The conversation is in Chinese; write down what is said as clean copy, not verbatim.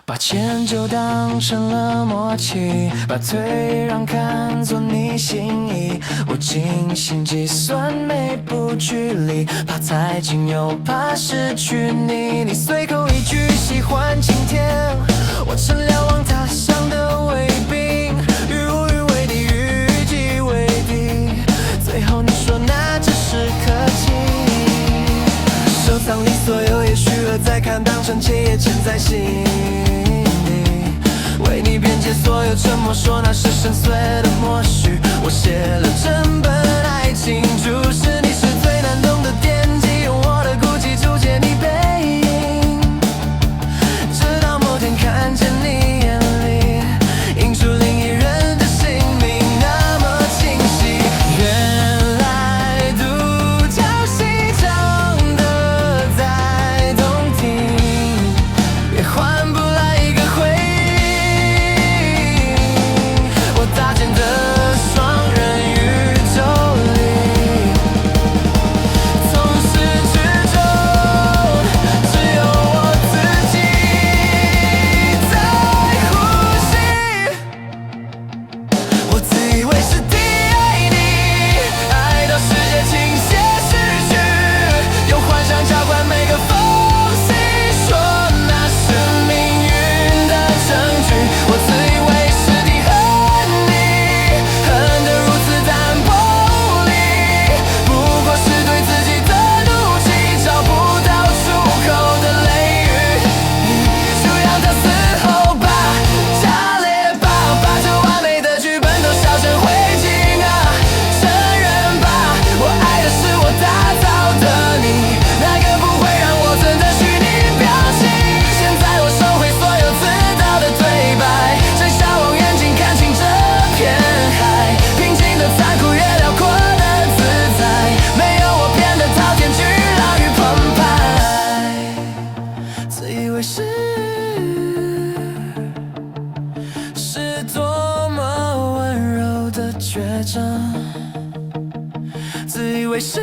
把迁就当成了默契，把退让看作你心意。我精心计算每步距离，怕太近又怕失去你。你随口一句喜欢晴天，我成瞭望他乡的卫兵。于无与为敌，于己为敌，最后你说那只是客气。收藏里所有也许了再看，当成结也嵌在心底。为你辩解所有沉默，说那是深邃的默许。我写了整本爱情注释，你是最难懂的惦记，用我的孤寂注解你背影，直到某天看见你眼里映出另一人的姓名，那么清晰。原来独角戏唱得再动听，也换不来一个回应。我搭建的双人宇宙里，从始至终只有我自己在呼吸。我自以为是第爱你，爱到世界倾斜失去，用幻想浇灌每个缝隙，说那是命运的证据。我自以为是的恨你，恨得如此淡薄无力，不过是对自己的怒气，找不到出口的雷雨。就让它嘶吼吧，炸裂吧，把这完美的剧本都烧成灰烬啊！承认吧，我爱的是我打造的你，那个不会让我存的虚拟表情。现在我收回所有自导的对白，摘下望远镜看清这片海，平静的残酷也辽阔的自在，没有我变得滔天巨浪与澎湃。自以为是多么温柔的倔强，自以为是